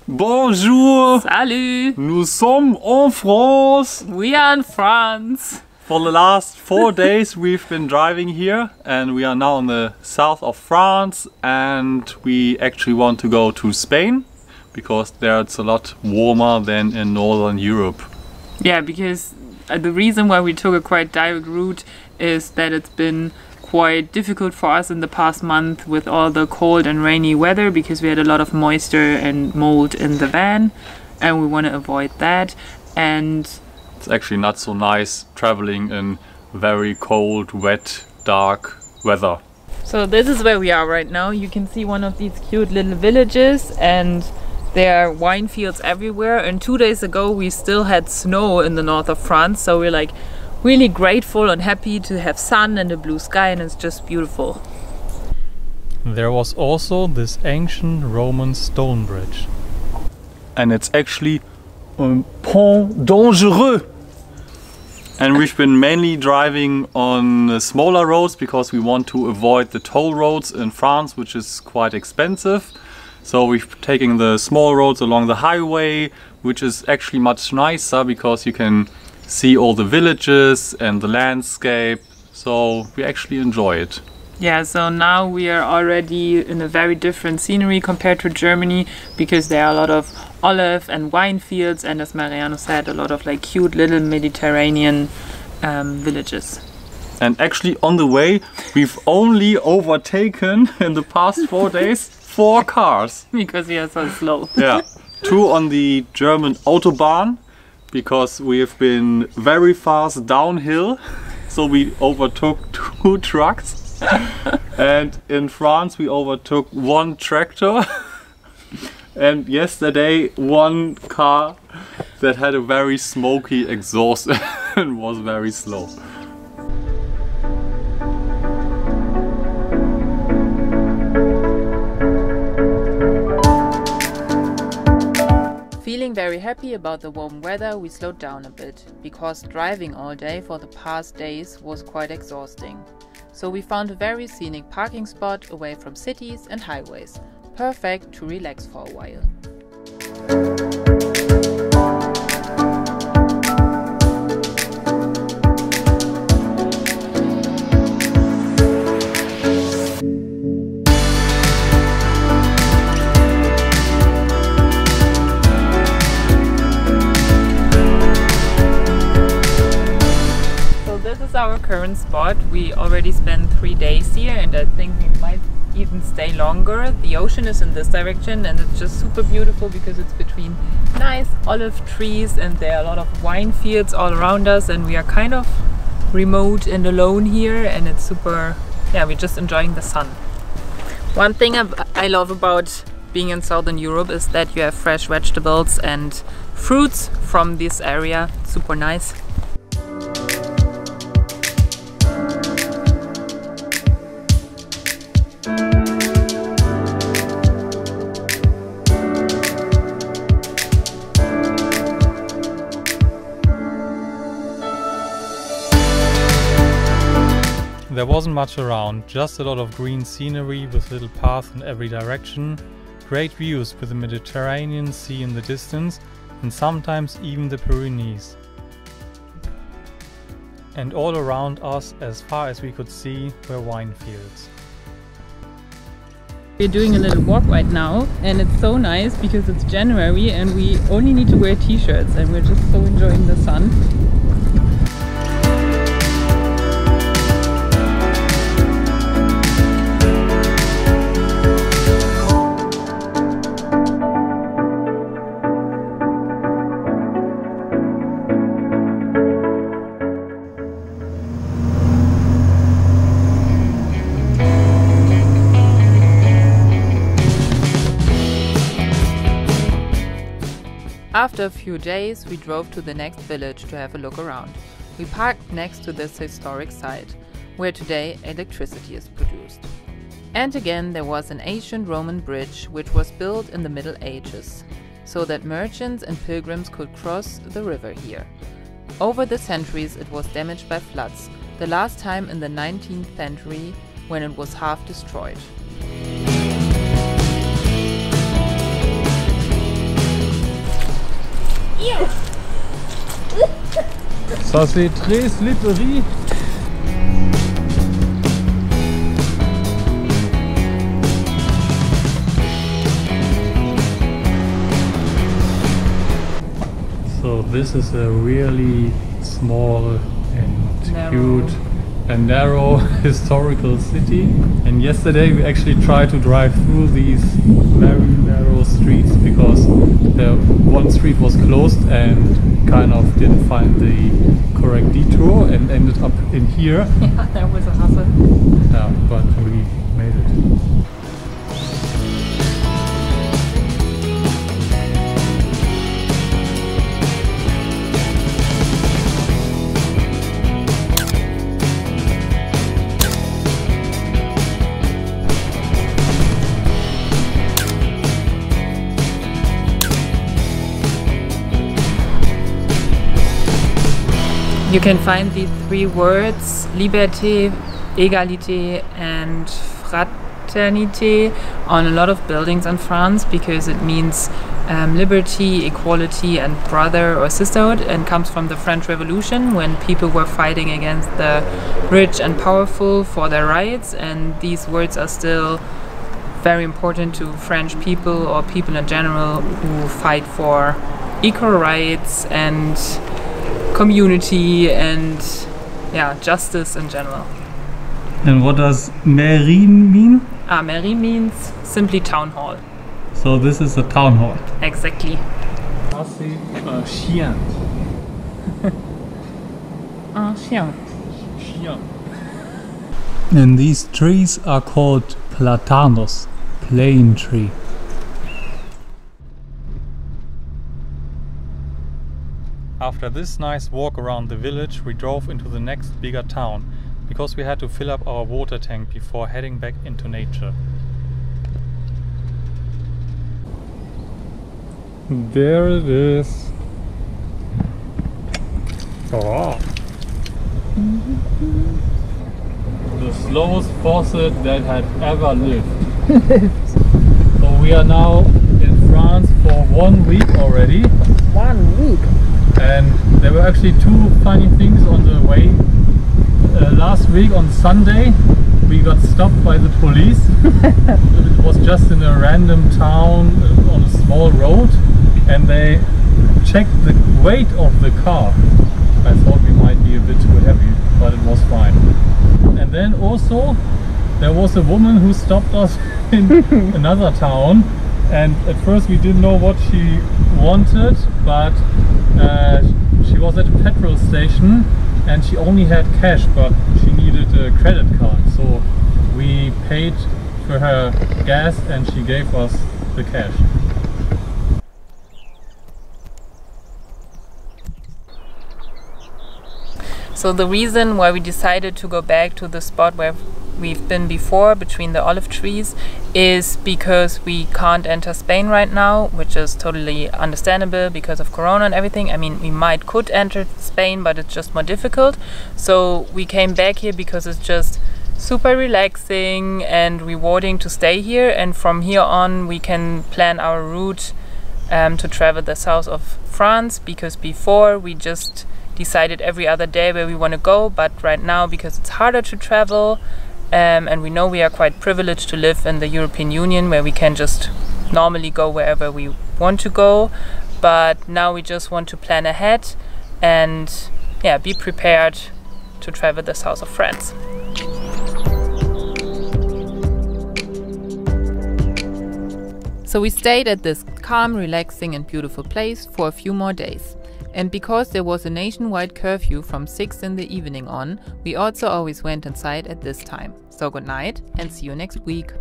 Bonjour! Salut! Nous sommes en France! We are in France! For the last 4 days we've been driving here and we are now in the south of France and we actually want to go to Spain because there it's a lot warmer than in Northern Europe. Yeah, because the reason why we took a quite direct route is that it's been quite difficult for us in the past month with all the cold and rainy weather because we had a lot of moisture and mold in the van and we want to avoid that. And it's actually not so nice traveling in very cold, wet, dark weather. So this is where we are right now. You can see one of these cute little villages and there are wine fields everywhere, and 2 days ago we still had snow in the north of France, so we're like really grateful and happy to have sun and a blue sky, and it's just beautiful. There was also this ancient Roman stone bridge. And it's actually un pont dangereux. And we've been mainly driving on smaller roads because we want to avoid the toll roads in France, which is quite expensive. So we've taken the small roads along the highway, which is actually much nicer because you can see all the villages and the landscape, so we actually enjoy it. Yeah, so now we are already in a very different scenery compared to Germany because there are a lot of olive and wine fields and, as Mariano said, a lot of like cute little Mediterranean villages. And actually on the way we've only overtaken in the past 4 days 4 cars. Because we are so slow. Yeah, 2 on the German Autobahn, because we have been very fast downhill, so we overtook 2 trucks. And in France we overtook 1 tractor and yesterday 1 car that had a very smoky exhaust and was very slow. Feeling very happy about the warm weather, we slowed down a bit, because driving all day for the past days was quite exhausting. So we found a very scenic parking spot away from cities and highways, perfect to relax for a while. Our current spot. We already spent 3 days here and I think we might even stay longer. The ocean is in this direction and it's just super beautiful because it's between nice olive trees and there are a lot of wine fields all around us, and we are kind of remote and alone here, and it's super, yeah, we're just enjoying the sun. One thing I love about being in Southern Europe is that you have fresh vegetables and fruits from this area. Super nice. There wasn't much around, just a lot of green scenery with little paths in every direction, great views with the Mediterranean Sea in the distance and sometimes even the Pyrenees. And all around us, as far as we could see, were wine fields. We're doing a little walk right now and it's so nice because it's January and we only need to wear t-shirts and we're just so enjoying the sun. After a few days, we drove to the next village to have a look around. We parked next to this historic site, where today electricity is produced. And again, there was an ancient Roman bridge which was built in the Middle Ages, so that merchants and pilgrims could cross the river here. Over the centuries it was damaged by floods, the last time in the 19th century when it was half destroyed. Ça c'est très slippery. So this is a really small and cute and narrow historical city, and yesterday we actually tried to drive through these very narrow streets because the one street was closed and kind of didn't find the correct detour and ended up in here. Yeah, that was a hassle. Yeah, but we made it. You can find the three words liberté, égalité and fraternité on a lot of buildings in France because it means liberty, equality and brother or sisterhood, and comes from the French Revolution when people were fighting against the rich and powerful for their rights, and these words are still very important to French people or people in general who fight for equal rights and community and justice in general. And what does Merci mean? Merci means simply town hall. So this is a town hall. Exactly. C'est un chien. Un chien. Chien. And these trees are called platanos, plane tree. After this nice walk around the village, we drove into the next bigger town, because we had to fill up our water tank before heading back into nature. There it is. Oh. The slowest faucet that had ever lived. So we are now in France for 1 week already. 1 week? And there were actually two funny things on the way. Last week on Sunday we got stopped by the police. It was just in a random town on a small road, and they checked the weight of the car. I thought we might be a bit too heavy, but it was fine. And then also there was a woman who stopped us in another town, and at first we didn't know what she wanted, but she was at a petrol station and she only had cash, but she needed a credit card, so we paid for her gas and she gave us the cash. So the reason why we decided to go back to the spot where we've been before, between the olive trees, is because we can't enter Spain right now, which is totally understandable because of Corona and everything. I mean, we could enter Spain, but it's just more difficult. So we came back here because it's just super relaxing and rewarding to stay here, and from here on we can plan our route to travel the south of France, because before we just decided every other day where we want to go, but right now, because it's harder to travel, and we know we are quite privileged to live in the European Union where we can just normally go wherever we want to go, but now we just want to plan ahead and be prepared to travel the south of France. So we stayed at this calm, relaxing and beautiful place for a few more days. And because there was a nationwide curfew from 6 in the evening on, we also always went inside at this time. So good night and see you next week.